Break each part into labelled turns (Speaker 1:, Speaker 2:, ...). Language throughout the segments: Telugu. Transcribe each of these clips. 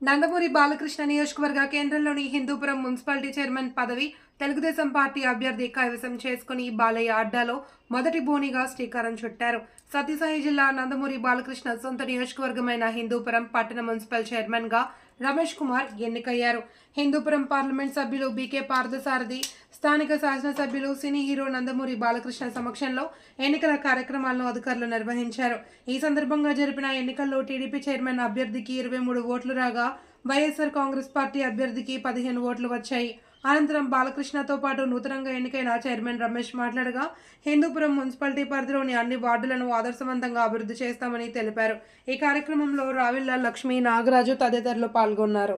Speaker 1: నందమూరి బాలకృష్ణ నియోజకవర్గ కేంద్రంలోని హిందూపురం మున్సిపాలిటీ చైర్మన్ పదవి తెలుగుదేశం పార్టీ అభ్యర్థి కైవసం చేసుకుని బాలయ్య అడ్డాలో మొదటి బోనిగా శ్రీకారం చుట్టారు. సత్యసాయి జిల్లా నందమూరి బాలకృష్ణ సొంత నియోజకవర్గమైన హిందూపురం పట్టణ మున్సిపల్ చైర్మన్ గా రమేష్ కుమార్ ఎన్నికయ్యారు. హిందూపురం పార్లమెంట్ సభ్యులు బీకే పార్థసారథి, స్థానిక శాసనసభ్యులు సినీ హీరో నందమూరి బాలకృష్ణ సమక్షంలో ఎన్నికల కార్యక్రమాలను అధికారులు నిర్వహించారు. ఈ సందర్భంగా జరిపిన ఎన్నికల్లో టీడీపీ చైర్మన్ అభ్యర్థికి 23 ఓట్లు రాగా వైఎస్ఆర్ కాంగ్రెస్ పార్టీ అభ్యర్థికి 15 ఓట్లు వచ్చాయి. అనంతరం బాలకృష్ణతో పాటు నూతనంగా ఎన్నికైన చైర్మన్ రమేష్ మాట్లాడగా హిందూపురం మున్సిపాలిటీ పరిధిలోని అన్ని వార్డులను ఆదర్శవంతంగా అభివృద్ధి చేస్తామని తెలిపారు. ఈ కార్యక్రమంలో రావిళ్ల లక్ష్మి, నాగరాజు తదితరులు పాల్గొన్నారు.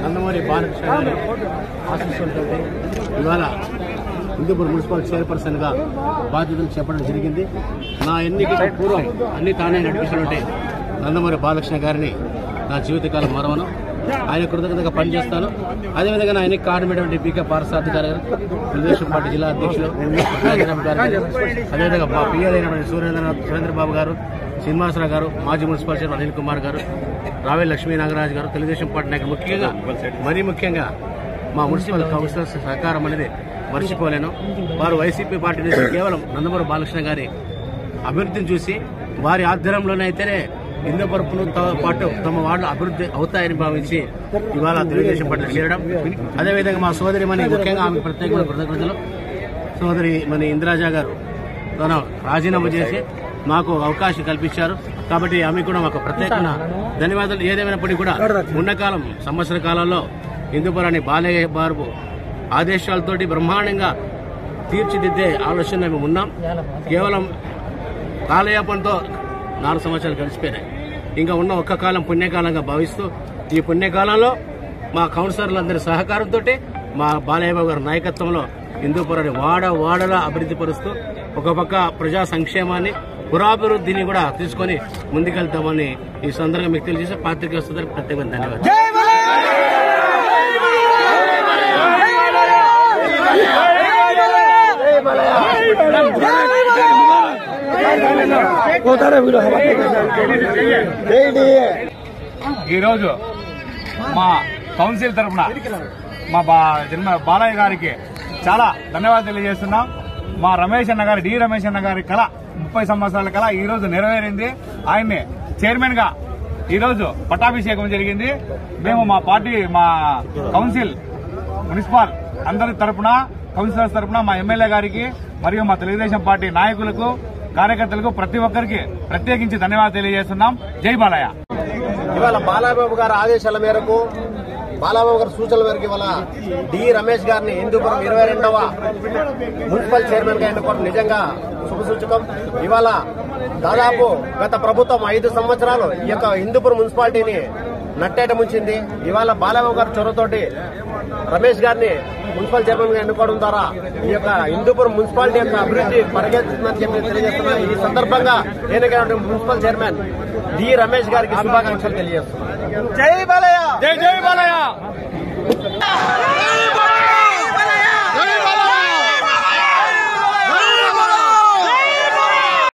Speaker 2: నందమూరి బాలకృష్ణ ఆశీస్సులతో ఇవాళ హిందూపురం మున్సిపల్ చైర్పర్సన్ గా బాధ్యతలు చేపట్టడం జరిగింది. నా ఎన్నికల పూర్వం అన్ని తానే నడిపిస్తుంటే నందమూరి బాలకృష్ణ గారిని నా జీవితకాలం మరవను. ఆయన కృతజ్ఞతగా పనిచేస్తాను. అదేవిధంగా నా ఎన్నిక కారణమైనటువంటి బీకే పార్థసారథి గారు, తెలుగుదేశం పార్టీ జిల్లా అధ్యక్షులు అదేవిధంగా మా పిఎల్ అయినటువంటి సురేంద్రబాబు గారు, శ్రీనివాసరావు గారు, మాజీ మున్సిపల్ చైర్మన్ అనిల్ కుమార్ గారు, రావి లక్ష్మీ, నాగరాజు గారు, తెలుగుదేశం పార్టీ నాయకులు, మరీ ముఖ్యంగా మా మున్సిపల్ కౌన్సిలర్స్ సహకారం అనేది మర్చిపోలేను. వారు వైసీపీ పార్టీ నుంచి కేవలం నందమూరి బాలకృష్ణ గారి అభివృద్ధిని చూసి వారి ఆధ్వర్యంలోనే అయితేనే హిందూపురంతో పాటు తమ వార్డులు అభివృద్ధి అవుతాయని భావించి ఇవాళ తెలుగుదేశం పార్టీ చేరడం. అదేవిధంగా మా సోదరి మని ముఖ్యంగా ఆమె ప్రత్యేకమైన కృతజ్ఞతలు. సోదరి మని ఇందిరాజా గారు తన రాజీనామా చేసి మాకు అవకాశం కల్పించారు. కాబట్టి ఆమె కూడా మాకు ప్రత్యేకమైన ధన్యవాదాలు. ఏదేమైనప్పటికీ కూడా ఉన్న కాలం సంవత్సర కాలంలో హిందూపురాన్ని బాలయ్య బాబు ఆదేశాలతోటి బ్రహ్మాండంగా తీర్చిదిద్దే ఆలోచన మేము ఉన్నాం. కేవలం కాలయాపనతో 4 సంవత్సరాలు గడిచిపోయినాయి. ఇంకా ఉన్న ఒక్క కాలం పుణ్యకాలంగా భావిస్తూ ఈ పుణ్యకాలంలో మా కౌన్సిలర్లందరి సహకారంతో మా బాలయ్య బాబు గారి నాయకత్వంలో హిందూపురాన్ని వాడలా అభివృద్ధి పరుస్తూ ఒక పక్క ప్రజా సంక్షేమాన్ని, పురాభివృద్ధిని కూడా తీసుకుని ముందుకెళ్తామని ఈ సందర్భంగా మీకు తెలియజేసి పాత్రికేయుల సోదరికి ప్రత్యేకమైన ధన్యవాదాలు.
Speaker 3: ఈరోజు మా కౌన్సిల్ తరఫున మా బాలయ్య గారికి చాలా ధన్యవాదాలు తెలియజేస్తున్నాం. మా రమేష్ అన్న గారి, డి రమేష్ అన్న గారి కళ 30 సంవత్సరాల కళ ఈ రోజు నెరవేరింది. ఆయన్ని చైర్మన్ గా ఈ రోజు పట్టాభిషేకం జరిగింది. మేము మా పార్టీ, మా కౌన్సిల్, మున్సిపల్ అందరి తరఫున, కౌన్సిలర్స్ తరఫున మా ఎమ్మెల్యే గారికి మరియు మా తెలుగుదేశం పార్టీ నాయకులకు, కార్యకర్తలకు ప్రతి ఒక్కరికి ప్రత్యేకించి ధన్యవాదాలు తెలియజేస్తున్నాం. జై బాలయ్య.
Speaker 2: ఇవాళ బాలయ్యబాబు గారి ఆదేశాల మేరకు, బాలయ్యబాబు గారి సూచనల మేరకు ఇవాళ డి రమేష్ గారిని హిందూపురం 22వ మున్సిపల్ చైర్మన్ గా ఎన్నుకోవడం నిజంగా శుభసూచకం. ఇవాళ దాదాపు గత ప్రభుత్వం 5 సంవత్సరాలు ఈ యొక్క హిందూపురం మున్సిపాలిటీని నట్టేట ముంచింది. ఇవాళ బాలయ్యబాబు గారి చొరవతోటి రమేష్ గారిని మున్సిపల్ చైర్మన్ గా ఎన్నుకోవడం ద్వారా ఈ యొక్క హిందూపురం మున్సిపాలిటీ యొక్క అభివృద్ధి పరిగెత్తుతుందని చెప్పి తెలియజేస్తున్నాను. ఈ సందర్భంగా ఎన్నికైన మున్సిపల్ చైర్మన్ డి రమేష్ గారికి శుభాకాంక్షలు తెలియజేస్తున్నాను.
Speaker 3: జై బాలయ్య. జై బాలయ్య.